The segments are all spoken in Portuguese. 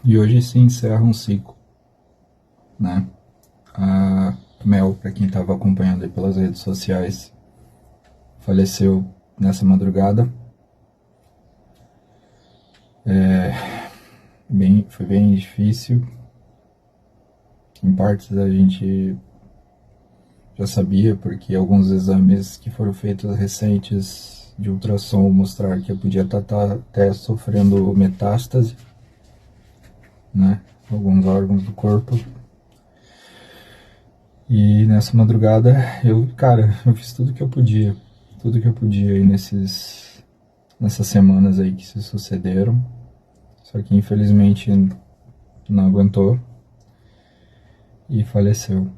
E hoje se encerra um ciclo, né? A Mel, para quem estava acompanhando aí pelas redes sociais, faleceu nessa madrugada. Foi bem difícil. Em partes a gente já sabia, porque alguns exames que foram feitos recentes de ultrassom mostraram que eu podia estar até sofrendo metástase, né? Alguns órgãos do corpo. E nessa madrugada eu fiz tudo que eu podia aí nessas semanas aí que se sucederam. Só que infelizmente não aguentou e faleceu.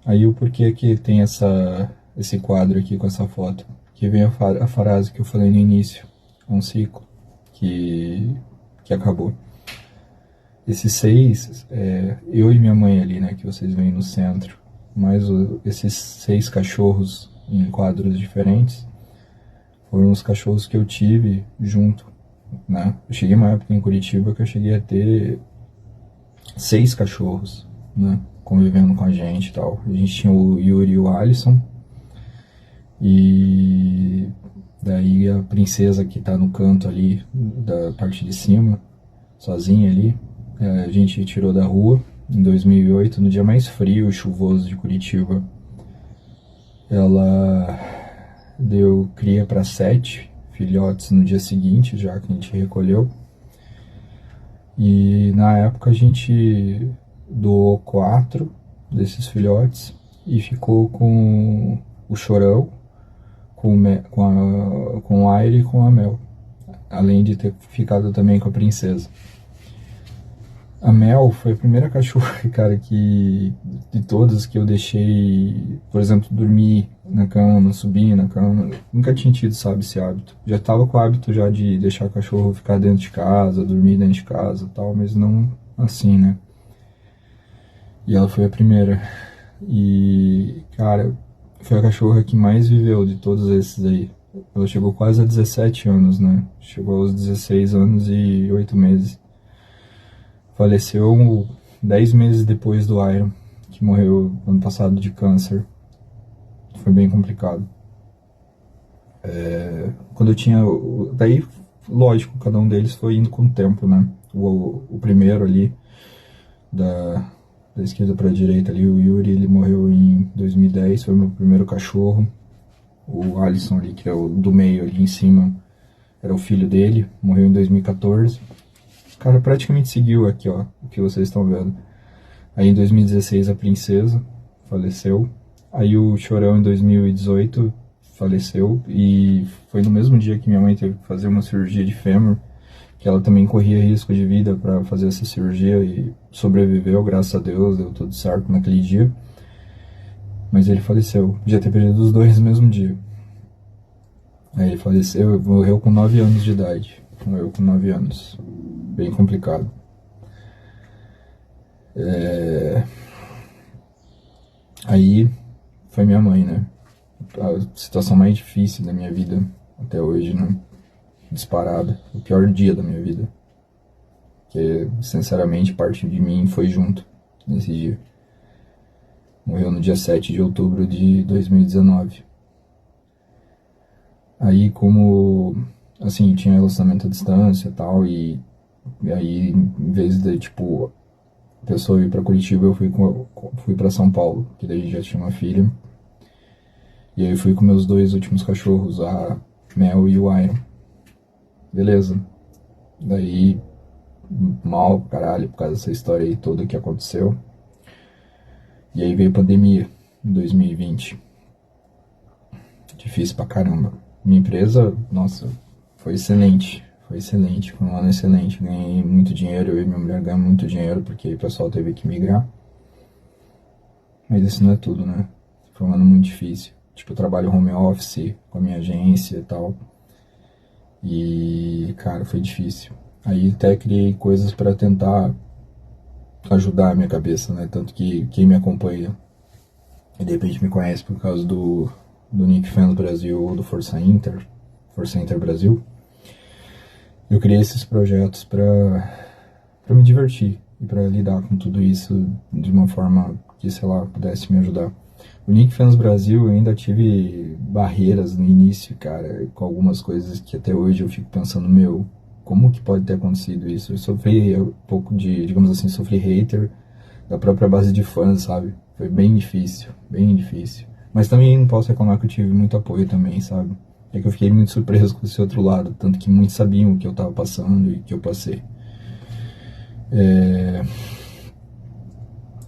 Aí o porquê que tem esse quadro aqui com essa foto? Que vem a frase que eu falei no início, um ciclo que acabou. Esses seis, eu e minha mãe ali, né, que vocês veem no centro, mais esses seis cachorros em quadros diferentes, foram os cachorros que eu tive junto, né? Eu cheguei uma época em Curitiba que eu cheguei a ter seis cachorros, né, convivendo com a gente e tal. A gente tinha o Yuri e o Alisson, e daí a princesa que tá no canto ali, da parte de cima, sozinha ali, a gente tirou da rua em 2008, no dia mais frio e chuvoso de Curitiba. Ela deu cria para 7 filhotes no dia seguinte, já que a gente recolheu. E na época a gente doou 4 desses filhotes e ficou com o Chorão, com o Aire e com a Mel, além de ter ficado também com a princesa. A Mel foi a primeira cachorra, cara, que de todas que eu deixei, por exemplo, dormir na cama, subir na cama. Nunca tinha tido, sabe, esse hábito. Já tava com o hábito já de deixar o cachorro ficar dentro de casa, dormir dentro de casa e tal, mas não assim, né? E ela foi a primeira. E, cara, foi a cachorra que mais viveu de todos esses aí. Ela chegou quase a 17 anos, né? Chegou aos 16 anos e 8 meses. Faleceu 10 meses depois do Iron, que morreu ano passado de câncer. Foi bem complicado. Quando eu tinha... Daí, lógico, cada um deles foi indo com o tempo, né? O primeiro ali, da esquerda para a direita ali, o Yuri, ele morreu em 2010, foi o meu primeiro cachorro. O Alisson ali, que é o do meio ali em cima, era o filho dele, morreu em 2014. O cara praticamente seguiu aqui, ó, o que vocês estão vendo. Aí em 2016 a princesa faleceu. Aí o Chorão em 2018 faleceu. E foi no mesmo dia que minha mãe teve que fazer uma cirurgia de fêmur, que ela também corria risco de vida para fazer essa cirurgia e sobreviveu, graças a Deus, deu tudo certo naquele dia. Mas ele faleceu. Já ter perdido os dois no mesmo dia. Aí ele faleceu, morreu com 9 anos de idade. Morreu com 9 anos. Bem complicado. Aí foi minha mãe, né? A situação mais difícil da minha vida até hoje, né? Disparada. O pior dia da minha vida. Que, sinceramente, parte de mim foi junto nesse dia. Morreu no dia 7 de outubro de 2019. Aí, como, assim, tinha relacionamento à distância e tal, e aí, em vez de, tipo, a pessoa ir pra Curitiba, eu fui pra São Paulo, que daí já tinha uma filha. E aí eu fui com meus dois últimos cachorros, a Mel e o Iron. Beleza. Daí, mal, caralho, por causa dessa história aí toda que aconteceu. E aí veio a pandemia, em 2020. Difícil pra caramba. Minha empresa, nossa, foi excelente. Foi excelente, foi um ano excelente. Ganhei muito dinheiro, eu e minha mulher ganhamos muito dinheiro, porque o pessoal teve que migrar. Mas isso não é tudo, né? Foi um ano muito difícil. Tipo, eu trabalho home office com a minha agência e tal. E, cara, foi difícil. Aí até criei coisas pra tentar ajudar a minha cabeça, né? Tanto que quem me acompanha e de repente me conhece por causa do Nick Fans Brasil ou do Força Inter Brasil. Eu criei esses projetos para me divertir e para lidar com tudo isso de uma forma que, sei lá, pudesse me ajudar. O Nick Fans Brasil, eu ainda tive barreiras no início, cara, com algumas coisas que até hoje eu fico pensando, meu, como que pode ter acontecido isso? Eu sofri um pouco de, digamos assim, sofri hater da própria base de fãs, sabe? Foi bem difícil, bem difícil. Mas também não posso reclamar que eu tive muito apoio também, sabe? É que eu fiquei muito surpreso com esse outro lado, tanto que muitos sabiam o que eu tava passando e que eu passei.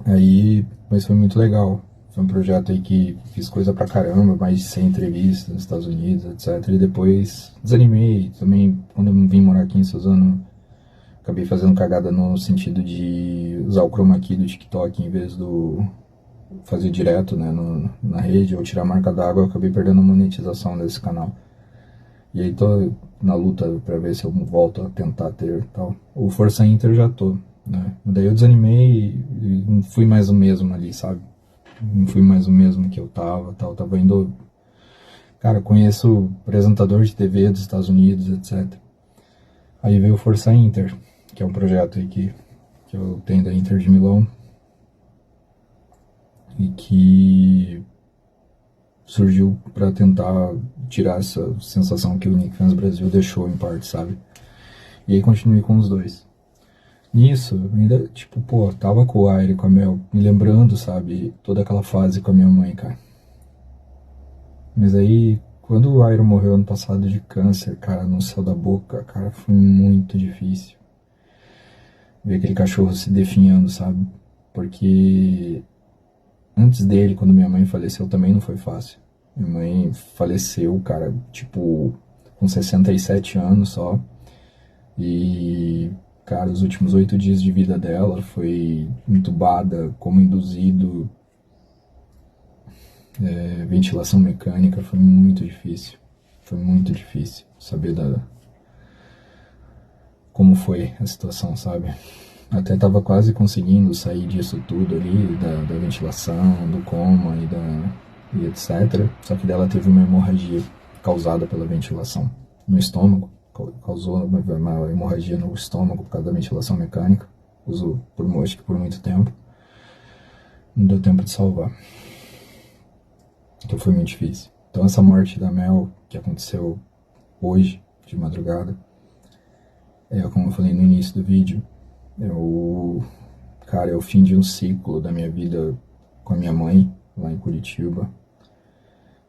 Aí, mas foi muito legal. Foi um projeto aí que fiz coisa pra caramba, mais de 100 entrevistas nos Estados Unidos, etc. E depois desanimei. Também, quando eu vim morar aqui em Suzano, acabei fazendo cagada no sentido de usar o chroma key do TikTok em vez do fazer direto, né, na rede, ou tirar a marca d'água. Eu acabei perdendo a monetização desse canal. E aí tô na luta pra ver se eu volto a tentar ter tal. O Força Inter eu já tô, né? Daí eu desanimei e não fui mais o mesmo ali, sabe? Não fui mais o mesmo que eu tava, tal. Tava indo. Cara, conheço apresentador de TV dos Estados Unidos, etc. Aí veio o Força Inter, que é um projeto aí que eu tenho da Inter de Milão. E que surgiu para tentar tirar essa sensação que o Nick Fans Brasil deixou em parte, sabe? E aí continuei com os dois. Nisso, ainda, tipo, pô, tava com o Aire, com a Mel, me lembrando, sabe, toda aquela fase com a minha mãe, cara. Mas aí, quando o Aire morreu ano passado de câncer, cara, no céu da boca, cara, foi muito difícil ver aquele cachorro se definhando, sabe? Porque antes dele, quando minha mãe faleceu, também não foi fácil. Minha mãe faleceu, cara, tipo, com 67 anos só. E, cara, os últimos 8 dias de vida dela foi entubada, como induzido, ventilação mecânica, foi muito difícil. Foi muito difícil saber como foi a situação, sabe? Até tava quase conseguindo sair disso tudo ali, da ventilação, do coma e etc. Só que dela teve uma hemorragia causada pela ventilação no estômago, causou uma hemorragia no estômago por causa da ventilação mecânica. Usou acho que por muito tempo. Não deu tempo de salvar. Então foi muito difícil. Então essa morte da Mel, que aconteceu hoje, de madrugada, como eu falei no início do vídeo, cara, é o fim de um ciclo da minha vida com a minha mãe, lá em Curitiba,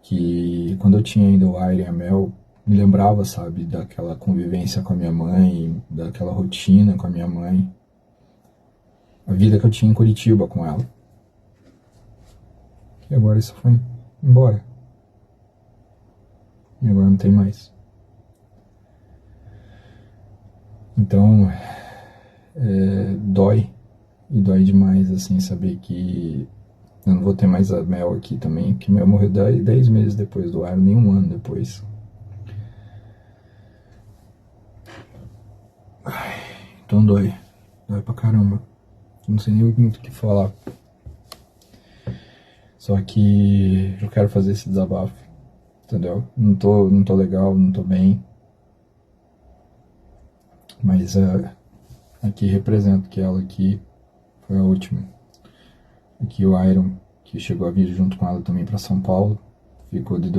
que quando eu tinha ainda o Aire e a Mel, me lembrava, sabe, daquela convivência com a minha mãe, daquela rotina com a minha mãe, a vida que eu tinha em Curitiba com ela. E agora isso foi embora. E agora não tem mais. Então, dói. E dói demais, assim, saber que eu não vou ter mais a Mel aqui também, que a Mel morreu 10 meses depois do Iron, nem um ano depois. Então dói. Dói pra caramba. Não sei nem muito o que falar. Só que eu quero fazer esse desabafo, entendeu? Não tô legal, não tô bem. Mas aqui represento que ela aqui foi a última. Aqui o Iron, que chegou a vir junto com ela também para São Paulo, ficou de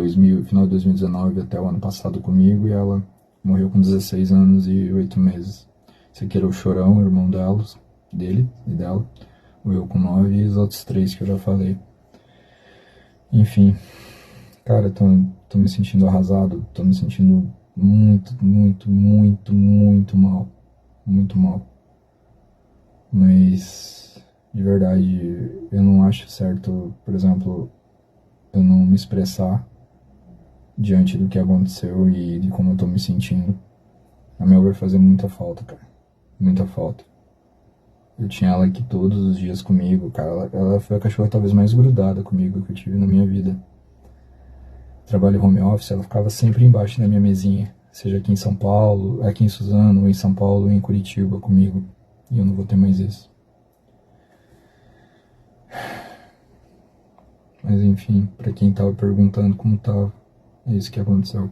final de 2019 até o ano passado comigo, e ela morreu com 16 anos e 8 meses. Esse aqui era o Chorão, irmão dele e dela, morreu com 9, e os outros 3 que eu já falei. Enfim, cara, tô me sentindo arrasado, tô me sentindo muito, muito, muito, muito mal. Muito mal. Mas, de verdade, eu não acho certo, por exemplo, eu não me expressar diante do que aconteceu e de como eu tô me sentindo. A Mel vai fazer muita falta, cara. Muita falta. Eu tinha ela aqui todos os dias comigo, cara. Ela foi a cachorra talvez mais grudada comigo que eu tive na minha vida. Trabalho home office, ela ficava sempre embaixo da minha mesinha. Seja aqui em São Paulo, aqui em Suzano, ou em São Paulo, ou em Curitiba comigo. E eu não vou ter mais isso. Mas enfim, pra quem tava perguntando como tava, é isso que aconteceu.